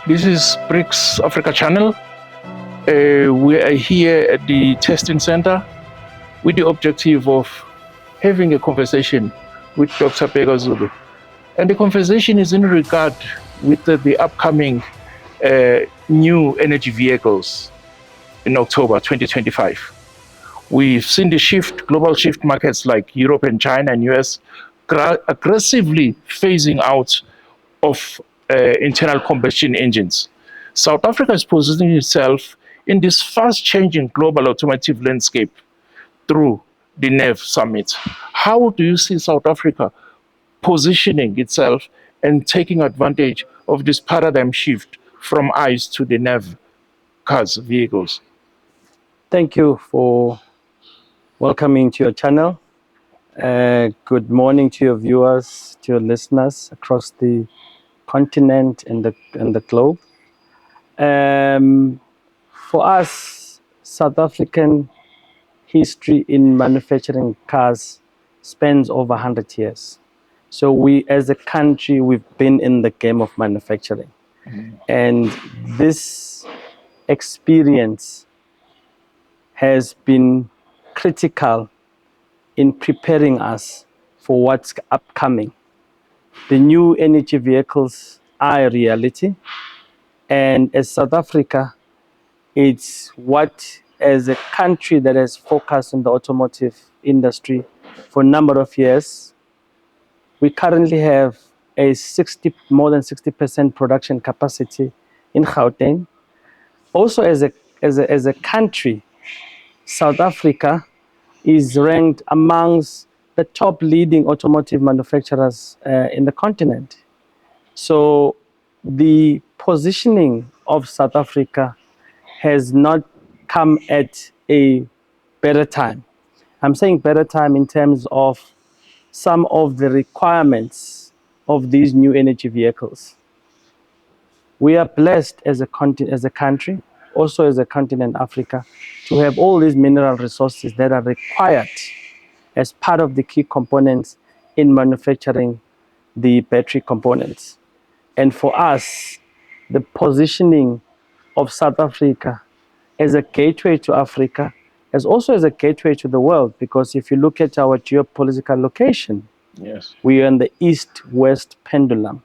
This is BRICS Africa Channel. We are here at the testing center with the objective of having a conversation with Dr. Zulu. And the conversation is in regard with the upcoming new energy vehicles in October 2025. We've seen the shift, global shift markets like Europe and China and US aggressively phasing out of internal combustion engines. South Africa is positioning itself in this fast changing global automotive landscape through the NEV summit. How do you see South Africa positioning itself and taking advantage of this paradigm shift from ICE to the NEV cars, vehicles? Thank you for welcoming to your channel. Good morning to your viewers, to your listeners across the continent and the globe. For us, South African history in manufacturing cars spans over 100 years. So we, as a country, we've been in the game of manufacturing. And this experience has been critical in preparing us for what's upcoming. The new energy vehicles are a reality. And as South Africa, it's what, as a country that has focused on the automotive industry for a number of years, we currently have more than 60% production capacity in Gauteng. Also, as a country, South Africa is ranked amongst the top leading automotive manufacturers in the continent. So the positioning of South Africa has not come at a better time. I'm saying better time in terms of some of the requirements of these new energy vehicles. We are blessed as a country, also as a continent, Africa, to have all these mineral resources that are required as part of the key components in manufacturing the battery components. And for us, the positioning of South Africa as a gateway to Africa, as also as a gateway to the world, because if you look at our geopolitical location, yes, we are in the east-west pendulum.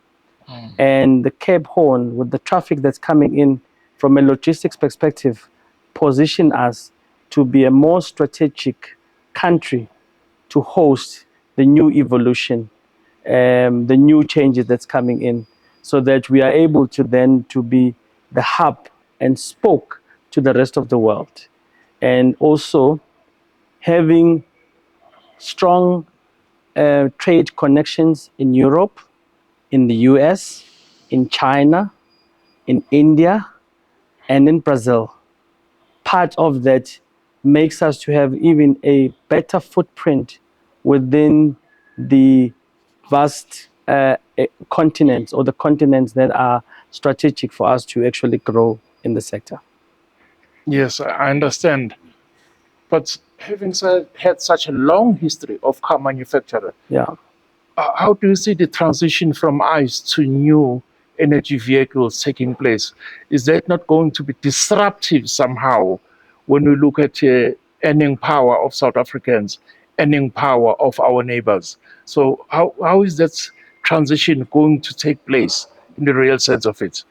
And the Cape Horn, with the traffic that's coming in from a logistics perspective, position us to be a more strategic country to host the new evolution, the new changes that's coming in, so that we are able to then to be the hub and spoke to the rest of the world. And also having strong trade connections in Europe, in the US, in China, in India, and in Brazil. Part of that makes us to have even a better footprint within the vast continents, or the continents that are strategic for us to actually grow in the sector. Yes, I understand. But having had such a long history of car manufacturer, Yeah. How do you see the transition from ICE to new energy vehicles taking place? Is that not going to be disruptive somehow when we look at earning power of South Africans, earning power of our neighbors? So how is that transition going to take place in the real sense of it?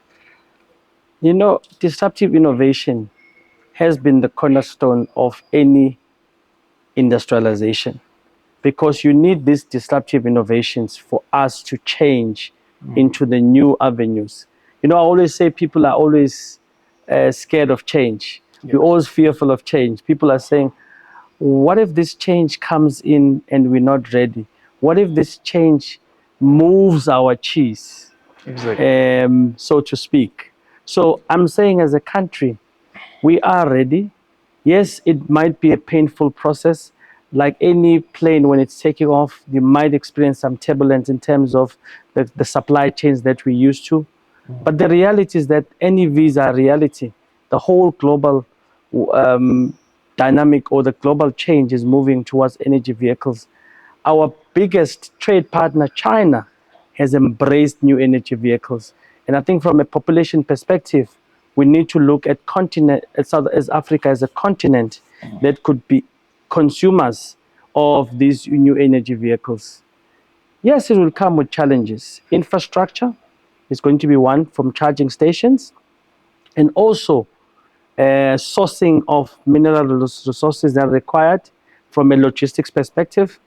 You know, disruptive innovation has been the cornerstone of any industrialization, because you need these disruptive innovations for us to change into the new avenues. You know, I always say people are always scared of change. Yes. We're always fearful of change. People are saying, what if this change comes in and we're not ready? What if this change moves our cheese, Exactly. so to speak? So I'm saying, as a country, we are ready. Yes, it might be a painful process. Like any plane, when it's taking off, you might experience some turbulence in terms of the supply chains that we're used to. But the reality is that NEVs are reality. The whole global dynamic, or the global change, is moving towards energy vehicles. Our biggest trade partner, China, has embraced new energy vehicles. And I think from a population perspective, we need to look at as Africa as a continent that could be consumers of these new energy vehicles. Yes, it will come with challenges. Infrastructure is going to be one, from charging stations, and also sourcing of mineral resources that are required from a logistics perspective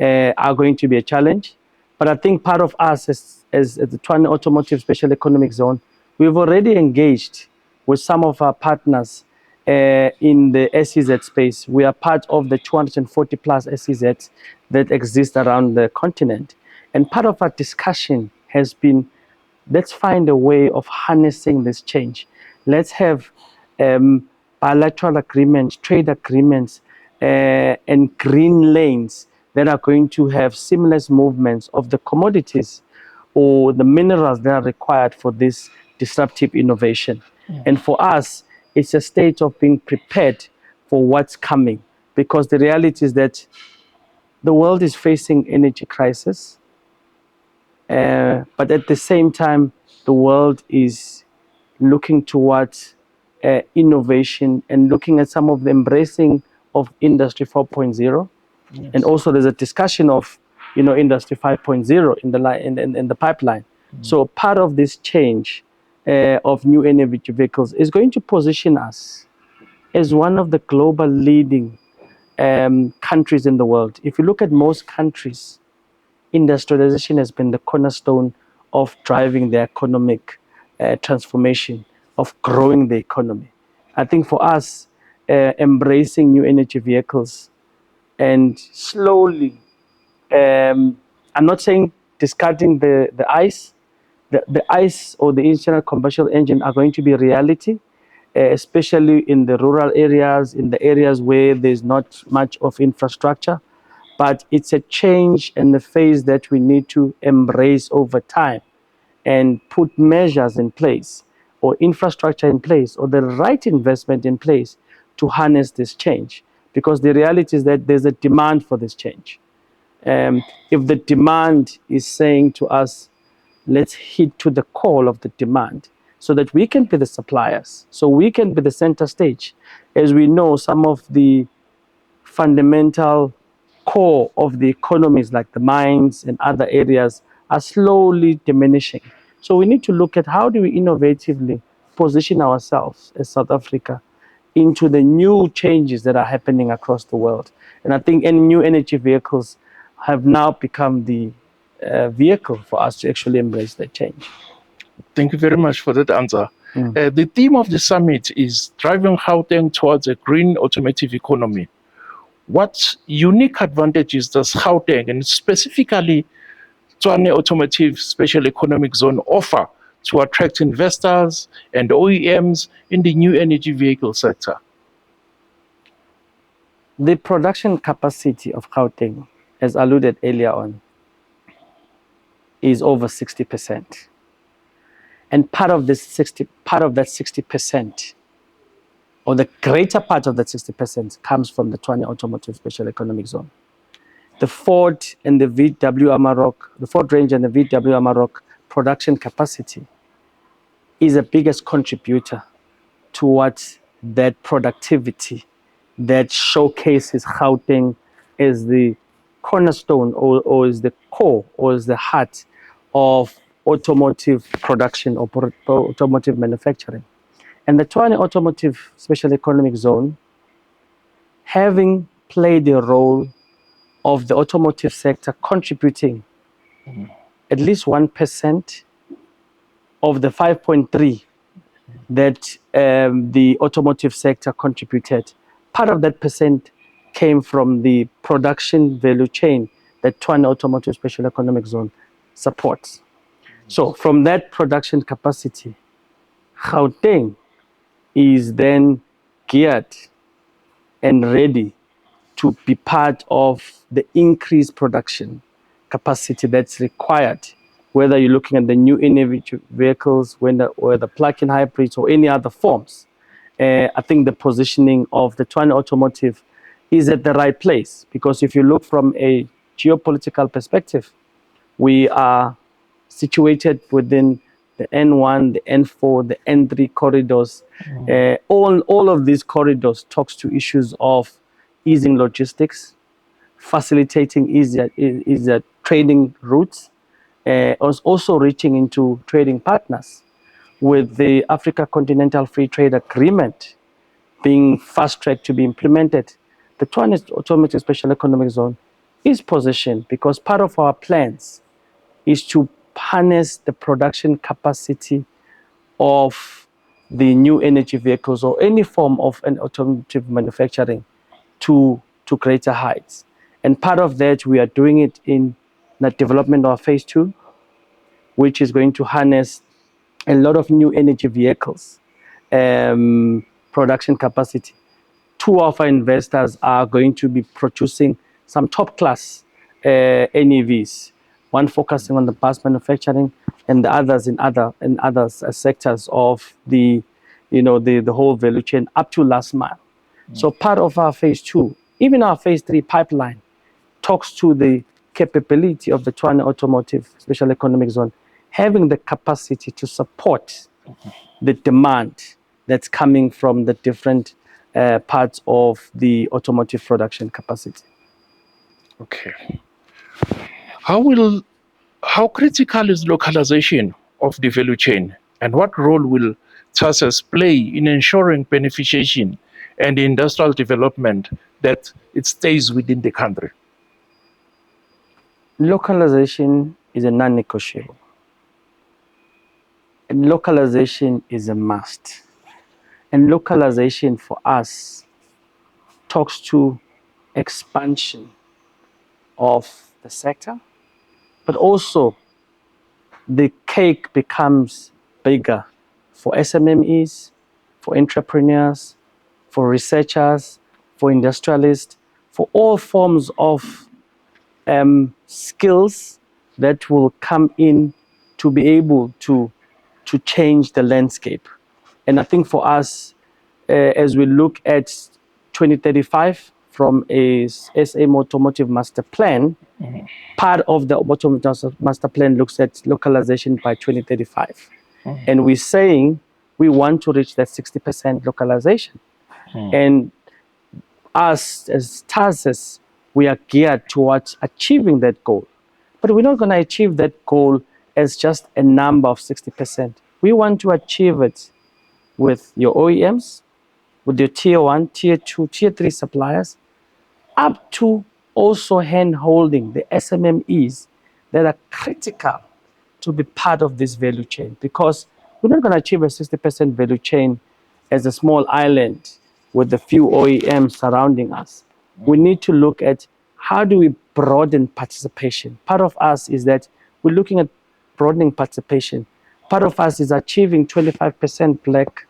are going to be a challenge. But I think part of us as the Tshwane Automotive Special Economic Zone, we've already engaged with some of our partners in the SEZ space. We are part of the 240 plus SEZs that exist around the continent. And part of our discussion has been, let's find a way of harnessing this change. Let's have bilateral agreements, trade agreements, and green lanes that are going to have seamless movements of the commodities or the minerals that are required for this disruptive innovation. And for us, it's a state of being prepared for what's coming, because the reality is that the world is facing energy crisis, but at the same time, the world is looking towards innovation and looking at some of the embracing of Industry 4.0. Yes. And also there's a discussion of, Industry 5.0 in the pipeline. So part of this change of new energy vehicles is going to position us as one of the global leading countries in the world. If you look at most countries, industrialization has been the cornerstone of driving the economic transformation, of growing the economy. I think for us, embracing new energy vehicles and slowly, I'm not saying discarding the ICE, the ICE or the internal combustion engine are going to be a reality, especially in the rural areas, in the areas where there's not much of infrastructure. But it's a change and a phase that we need to embrace over time and put measures in place or infrastructure in place or the right investment in place to harness this change. Because the reality is that there's a demand for this change. If the demand is saying to us, let's hit to the call of the demand so that we can be the suppliers, so we can be the center stage. As we know, some of the fundamental core of the economies like the mines and other areas are slowly diminishing. So we need to look at how do we innovatively position ourselves as South Africa into the new changes that are happening across the world. And I think any new energy vehicles have now become the vehicle for us to actually embrace that change. Thank you very much for that answer. The theme of the summit is driving Gauteng towards a green automotive economy. What unique advantages does Gauteng, and specifically Tshwane Automotive Special Economic Zone, offer to attract investors and OEMs in the new energy vehicle sector? The production capacity of Gauteng, as alluded earlier on, is over 60%. And part of that 60%, or the greater part of that 60%, comes from the Tshwane Automotive Special Economic Zone. The Ford and the VW Amarok, the Ford Ranger and the VW Amarok production capacity is the biggest contributor towards that productivity that showcases Gauteng as the cornerstone or as the core or as the heart of automotive production or automotive manufacturing. And the Tshwane Automotive Special Economic Zone, having played a role of the automotive sector contributing at least 1% of the 5.3 that the automotive sector contributed. Part of that percent came from the production value chain that Tshwane Automotive Special Economic Zone supports. So from that production capacity, Gauteng is then geared and ready to be part of the increased production capacity that's required, whether you're looking at the new energy vehicles, or the plug-in hybrids, or any other forms. I think the positioning of the Tshwane Automotive is at the right place, because if you look from a geopolitical perspective, we are situated within the N1, the N4, the N3 corridors. All of these corridors talks to issues of easing logistics, facilitating easier trading routes, also reaching into trading partners with the Africa Continental Free Trade Agreement being fast-tracked to be implemented. The Tshwane Automotive Special Economic Zone is positioned because part of our plans is to harness the production capacity of the new energy vehicles or any form of an automotive manufacturing to greater heights. And part of that, we are doing it in the development of phase 2, which is going to harness a lot of new energy vehicles production capacity. Two of our investors are going to be producing some top class NEVs, one focusing on the bus manufacturing and the others in other sectors of the whole value chain up to last mile. So part of our phase 2, even our phase 3 pipeline, talks to the capability of the Tshwane Automotive Special Economic Zone having the capacity to support the demand that's coming from the different parts of the automotive production capacity. Okay. How critical is localization of the value chain, and what role will TASEZ play in ensuring beneficiation and industrial development that it stays within the country? Localization is a non-negotiable. And localization is a must. And localization for us talks to expansion of the sector, but also the cake becomes bigger for SMMEs, for entrepreneurs, for researchers, for industrialists, for all forms of skills that will come in to be able to change the landscape. And I think for us, as we look at 2035 from a SA Automotive Master Plan, part of the Automotive Master Plan looks at localization by 2035. And we're saying we want to reach that 60% localization. And us as TASEZ, we are geared towards achieving that goal. But we're not going to achieve that goal as just a number of 60%. We want to achieve it with your OEMs, with your tier 1, tier 2, tier 3 suppliers, up to also hand-holding the SMMEs that are critical to be part of this value chain, because we're not going to achieve a 60% value chain as a small island with a few OEMs surrounding us. We need to look at how do we broaden participation. Part of us is that we're looking at broadening participation. Part of us is achieving 25% Black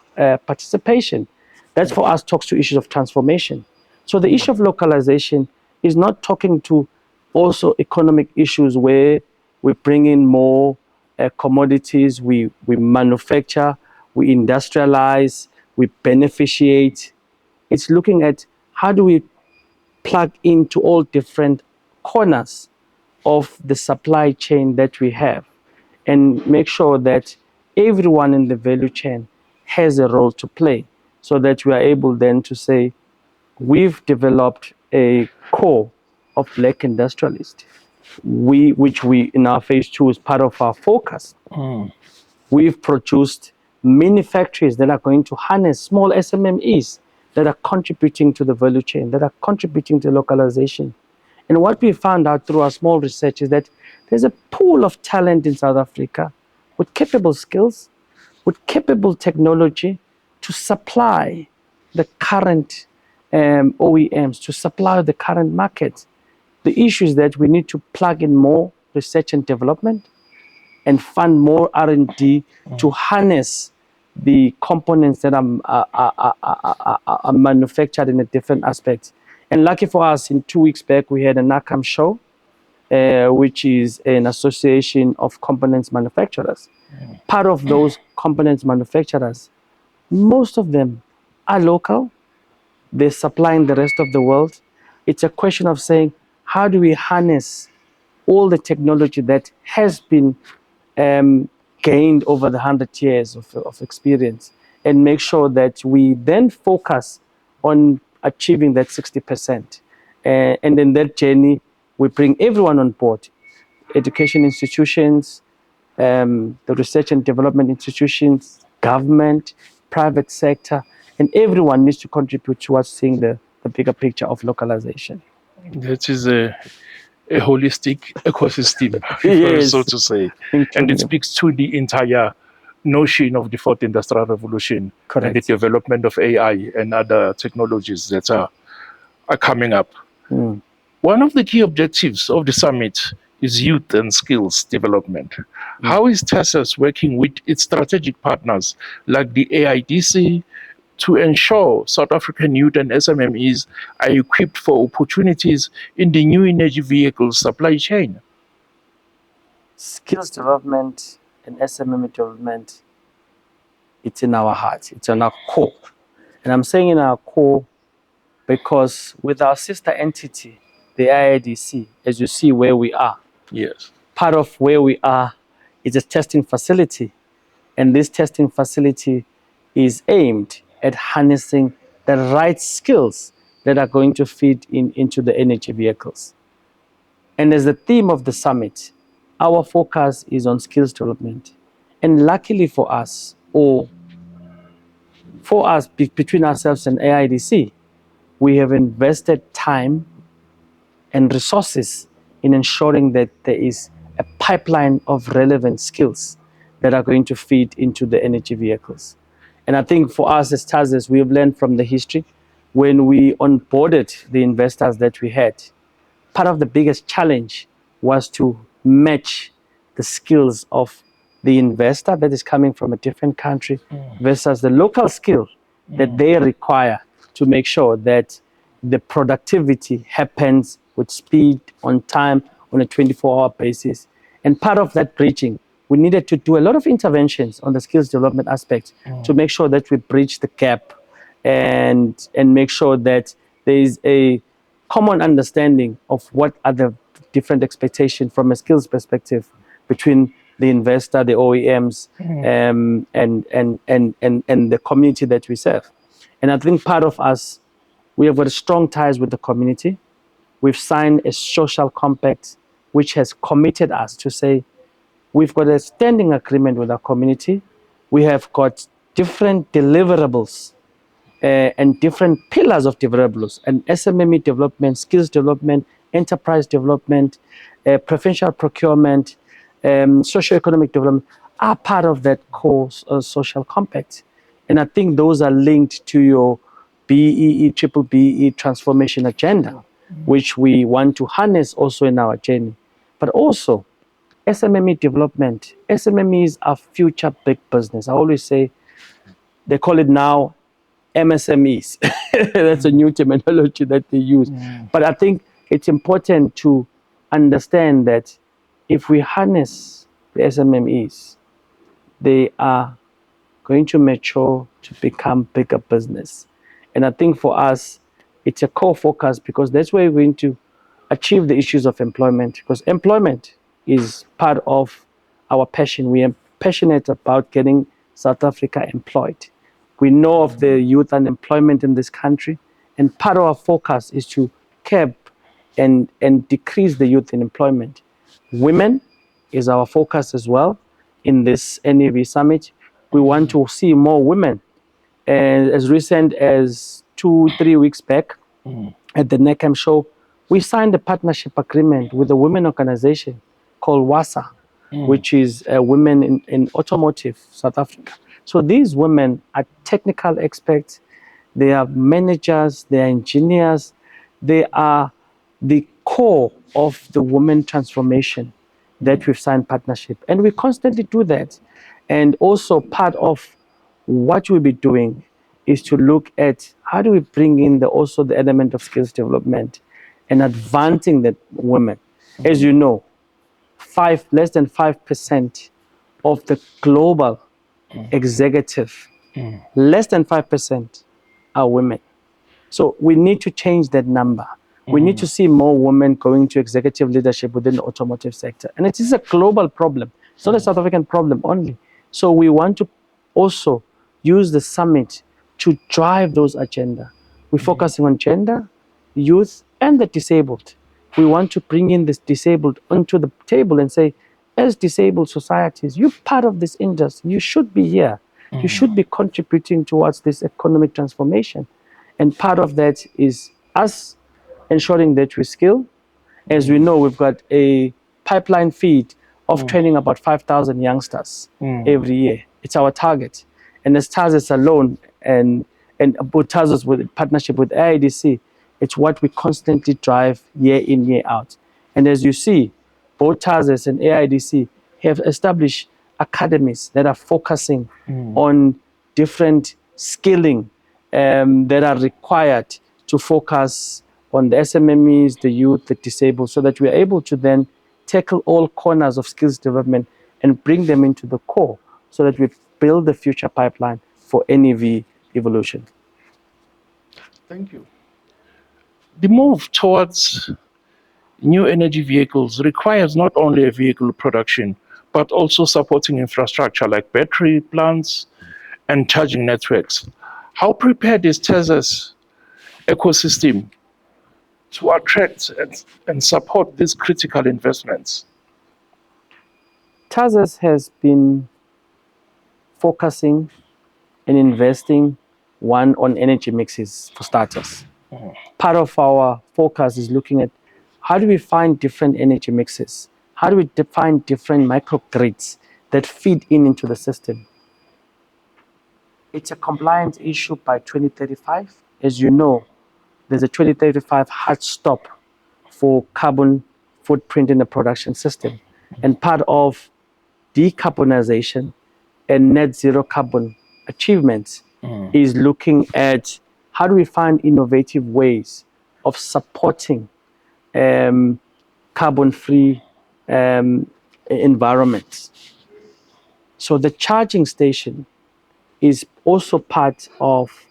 participation. That for us talks to issues of transformation. So the issue of localization is not talking to also economic issues where we bring in more commodities, we manufacture, we industrialize, we beneficiate. It's looking at how do we plug into all different corners of the supply chain that we have and make sure that everyone in the value chain has a role to play, so that we are able then to say we've developed a core of Black industrialists, which we in our phase 2 is part of our focus. We've produced many factories that are going to harness small SMMEs that are contributing to the value chain, that are contributing to localization. And what we found out through our small research is that there's a pool of talent in South Africa with capable skills, with capable technology to supply the current OEMs, to supply the current market. The issue is that we need to plug in more research and development and fund more R&D to harness the components that are manufactured in a different aspect. And lucky for us, in 2 weeks back, we had a NACAM show, which is an association of components manufacturers. Part of those components manufacturers, most of them are local. They're supplying the rest of the world. It's a question of saying, how do we harness all the technology that has been gained over the 100 years of experience, and make sure that we then focus on achieving that 60%. And in that journey, we bring everyone on board, education institutions, the research and development institutions, government, private sector, and everyone needs to contribute towards seeing the bigger picture of localization. That is a holistic ecosystem, Yes, so to say. And including it speaks to the entire notion of the fourth industrial revolution and the correct. development of AI and other technologies that are coming up. One of the key objectives of the summit is youth and skills development. How is TASEZ working with its strategic partners like the AIDC to ensure South African youth and SMMEs are equipped for opportunities in the new energy vehicle supply chain? Skills development and SMME development, it's in our heart, it's in our core. And I'm saying in our core because with our sister entity, the IIDC, as you see where we are, Yes. part of where we are is a testing facility. And this testing facility is aimed at harnessing the right skills that are going to feed into the energy vehicles. And as the theme of the summit, our focus is on skills development. And luckily for us, between ourselves and AIDC, we have invested time and resources in ensuring that there is a pipeline of relevant skills that are going to feed into the energy vehicles. And I think for us as TASEZ, we have learned from the history when we onboarded the investors that we had. Part of the biggest challenge was to match the skills of the investor that is coming from a different country versus the local skill that they require to make sure that the productivity happens with speed, on time, on a 24-hour basis. And part of that bridging, we needed to do a lot of interventions on the skills development aspect to make sure that we bridge the gap and make sure that there is a common understanding of what are the different expectations from a skills perspective between the investor, the OEMs, and the community that we serve. And I think part of us, we have got strong ties with the community. We've signed a social compact which has committed us to say we've got a standing agreement with our community. We have got different deliverables and different pillars of deliverables, and SMME development, skills development, enterprise development, preferential procurement, socioeconomic development are part of that core social compact. And I think those are linked to your triple BE transformation agenda, which we want to harness also in our journey. But also, SMME development. SMMEs are future big business. I always say, they call it now MSMEs. That's a new terminology that they use. But I think it's important to understand that if we harness the SMMEs, they are going to mature to become bigger business. And I think for us, it's a core focus because that's where we're going to achieve the issues of employment, because employment is part of our passion. We are passionate about getting South Africa employed. We know of the youth unemployment in this country, and part of our focus is to curb and decrease the youth unemployment. Women is our focus as well in this NEV summit. We want to see more women. And as recent as 2-3 weeks back at the NECAM show, we signed a partnership agreement with a women organization called WASA, which is Women in Automotive, South Africa. So these women are technical experts, they are managers, they are engineers, they are the core of the women transformation that we've signed partnership. And we constantly do that. And also part of what we'll be doing is to look at how do we bring in also the element of skills development and advancing the women. As you know, less than 5% of the global executive, less than 5% are women. So we need to change that number. We need to see more women going to executive leadership within the automotive sector. And it is a global problem. It's not a South African problem only. So we want to also use the summit to drive those agenda. We're focusing on gender, youth, and the disabled. We want to bring in this disabled onto the table and say, as disabled societies, you're part of this industry. You should be here. You should be contributing towards this economic transformation. And part of that is us ensuring that we skill. As we know, we've got a pipeline feed of training about 5,000 youngsters every year. It's our target. And as TASEZ alone, and about TASEZ with partnership with AIDC, it's what we constantly drive year in, year out. And as you see, both TASEZ and AIDC have established academies that are focusing on different skilling that are required to focus on the SMMEs, the youth, the disabled, so that we are able to then tackle all corners of skills development and bring them into the core so that we build the future pipeline for NEV evolution. Thank you. The move towards new energy vehicles requires not only a vehicle production, but also supporting infrastructure like battery plants and charging networks. How prepared is TASEZ ecosystem to attract and support these critical investments? TASEZ has been focusing and investing on energy mixes for starters. Part of our focus is looking at how do we find different energy mixes? How do we define different microgrids that feed into the system? It's a compliance issue by 2035. As you know, there's a 2035 hard stop for carbon footprint in the production system. And part of decarbonization and net zero carbon achievements is looking at how do we find innovative ways of supporting carbon-free environments. So the charging station is also part of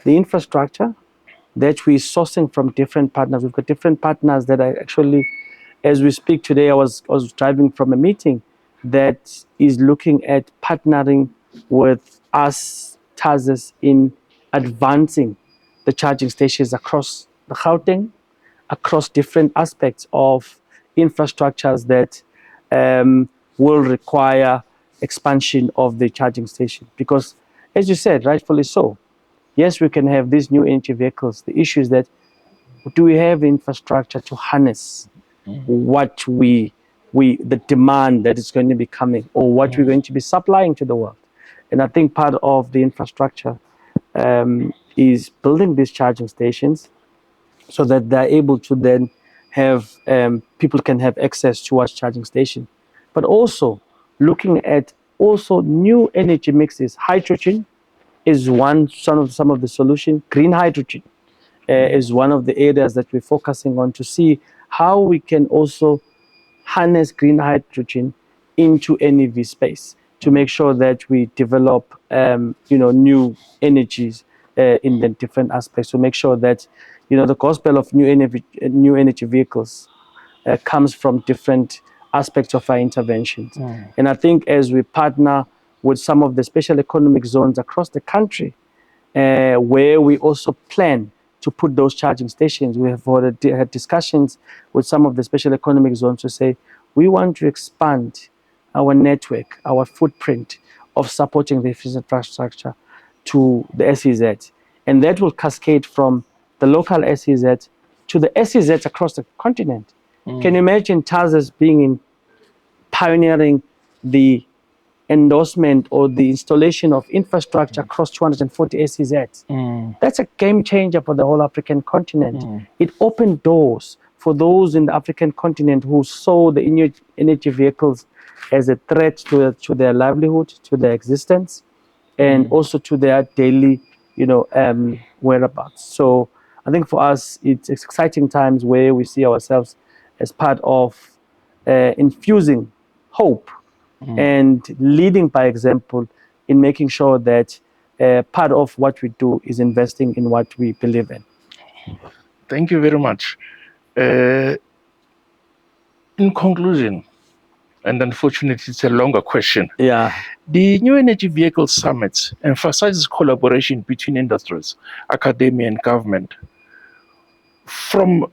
the infrastructure that we're sourcing from different partners. We've got different partners that are actually, as we speak today, I was driving from a meeting that is looking at partnering with us, TASEZ, in advancing the charging stations across the Gauteng, across different aspects of infrastructures that will require expansion of the charging station. Because, as you said, rightfully so, yes, we can have these new energy vehicles. The issue is that do we have infrastructure to harness what the demand that is going to be coming, or what we're going to be supplying to the world? And I think part of the infrastructure is building these charging stations so that they're able to then have people can have access towards charging station, but also looking at also new energy mixes. Hydrogen is some of the solution. Green hydrogen is one of the areas that we're focusing on to see how we can also harness green hydrogen into NEV space to make sure that we develop new energies in the different aspects, to make sure that the gospel of new energy vehicles comes from different aspects of our interventions. And I think as we partner with some of the special economic zones across the country, where we also plan to put those charging stations, we have already had discussions with some of the special economic zones to say, we want to expand our network, our footprint of supporting the infrastructure to the SEZ. And that will cascade from the local SEZ to the SEZ across the continent. Can you imagine TASEZ pioneering the endorsement or the installation of infrastructure across 240 SEZs? That's a game changer for the whole African continent. It opened doors for those in the African continent who saw the energy vehicles as a threat to their livelihood, to their existence, and also to their daily, whereabouts. So I think for us, it's exciting times where we see ourselves as part of infusing hope and leading by example in making sure that part of what we do is investing in what we believe in. Thank you very much. In conclusion, And unfortunately, it's a longer question. Yeah. The New Energy Vehicle Summit emphasizes collaboration between industries, academia, and government. From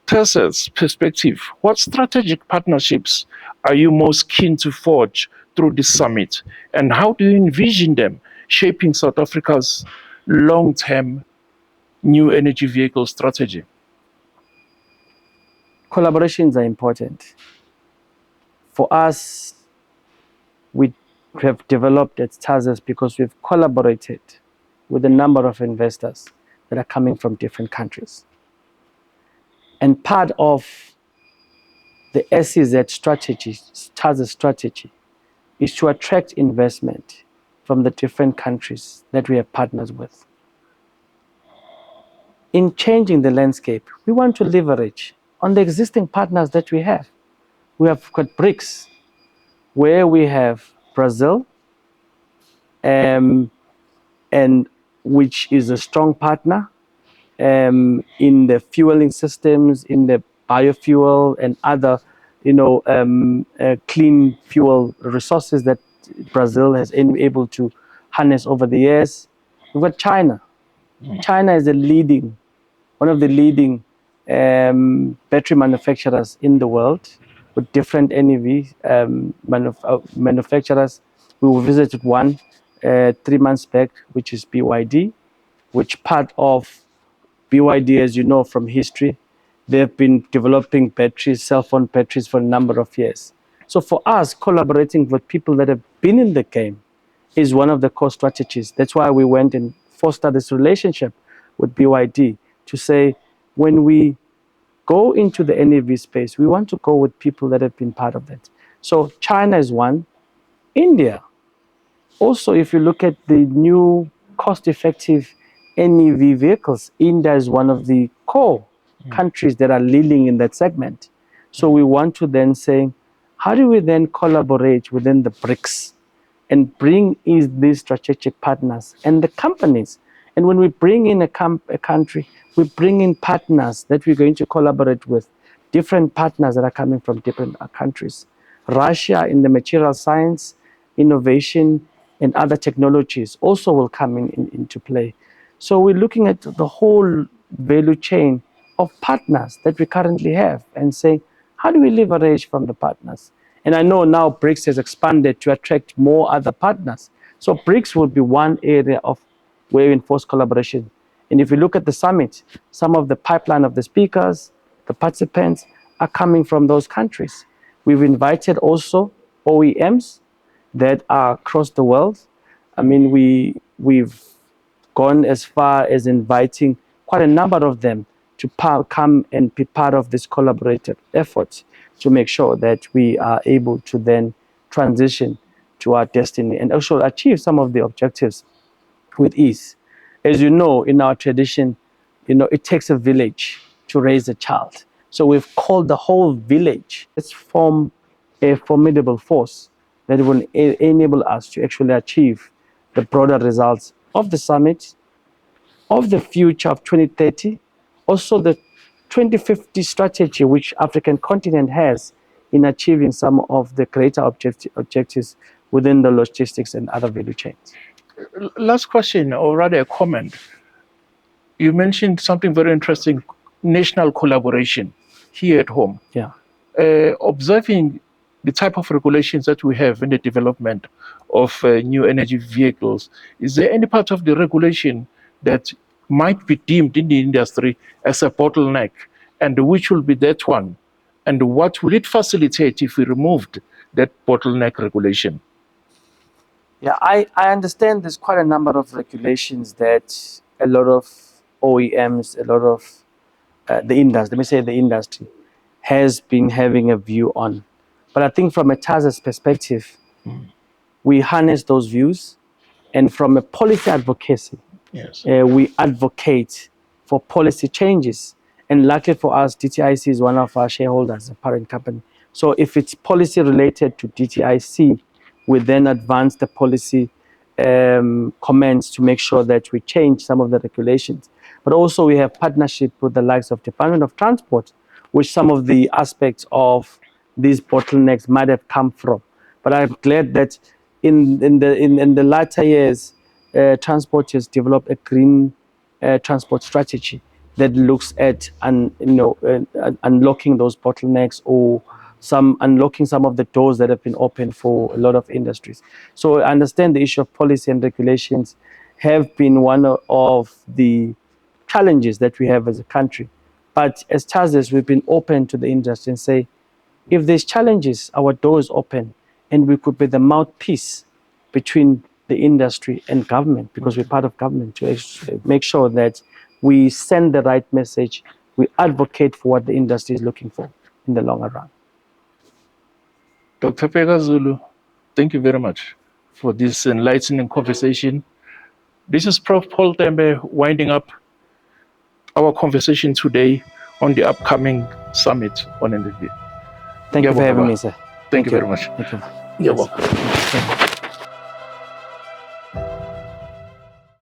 TASEZ perspective, what strategic partnerships are you most keen to forge through this summit? And how do you envision them shaping South Africa's long-term new energy vehicle strategy? Collaborations are important. For us, we have developed at TASEZ because we've collaborated with a number of investors that are coming from different countries. And part of the SEZ strategy, TASEZ strategy, is to attract investment from the different countries that we have partners with. In changing the landscape, we want to leverage on the existing partners that we have. We have got BRICS, where we have Brazil, and which is a strong partner in the fueling systems, in the biofuel and other, clean fuel resources that Brazil has been able to harness over the years. We've got China. China is one of the leading battery manufacturers in the world with different NEV manufacturers. We visited one 3 months back, which is BYD, which part of BYD, as you know from history, they've been developing batteries, cell phone batteries for a number of years. So for us, collaborating with people that have been in the game is one of the core strategies. That's why we went and fostered this relationship with BYD to say, when we go into the NEV space, we want to go with people that have been part of that. So China is one. India. Also, if you look at the new cost-effective NEV vehicles, India is one of the core countries that are leading in that segment. So we want to then say, how do we then collaborate within the BRICS and bring in these strategic partners and the companies? And when we bring in a country, we bring in partners that we're going to collaborate with, different partners that are coming from different countries. Russia in the material science, innovation, and other technologies also will come into play. So we're looking at the whole value chain of partners that we currently have and saying, how do we leverage from the partners? And I know now BRICS has expanded to attract more other partners. So BRICS will be one area of where we enforce collaboration. And if you look at the summit, some of the pipeline of the speakers, the participants are coming from those countries. We've invited also OEMs that are across the world. I mean, we've gone as far as inviting quite a number of them to come and be part of this collaborative effort to make sure that we are able to then transition to our destiny and also achieve some of the objectives with ease. As you know, in our tradition, it takes a village to raise a child. So we've called the whole village. Let's form a formidable force that will enable us to actually achieve the broader results of the summit, of the future of 2030, also the 2050 strategy which African continent has in achieving some of the greater objectives within the logistics and other value chains. Last question, or rather a comment. You mentioned something very interesting, national collaboration here at home. Yeah. Observing the type of regulations that we have in the development of new energy vehicles, is there any part of the regulation that might be deemed in the industry as a bottleneck, and which will be that one? And what will it facilitate if we removed that bottleneck regulation? Yeah, I understand there's quite a number of regulations that a lot of OEMs, a lot of the industry, let me say the industry, has been having a view on. But I think from a TASEZ perspective, we harness those views. And from a policy advocacy, Yes. We advocate for policy changes. And luckily for us, DTIC is one of our shareholders, a parent company. So if it's policy related to DTIC, we then advance the policy comments to make sure that we change some of the regulations. But also we have partnership with the likes of Department of Transport, which some of the aspects of these bottlenecks might have come from. But I'm glad that in the latter years, transport has developed a green transport strategy that looks at unlocking those bottlenecks, or unlocking some of the doors that have been opened for a lot of industries. So I understand the issue of policy and regulations have been one of the challenges that we have as a country. But as TASEZ, we've been open to the industry and say, if there's challenges, our door is open, and we could be the mouthpiece between the industry and government, because we're part of government, to make sure that we send the right message, we advocate for what the industry is looking for in the longer run. Dr. Pega Zulu, thank you very much for this enlightening conversation. This is Prof. Paul Tembe winding up our conversation today on the upcoming summit on NEV. Thank you for having me, sir. Thank you very much. Thank you. You're welcome.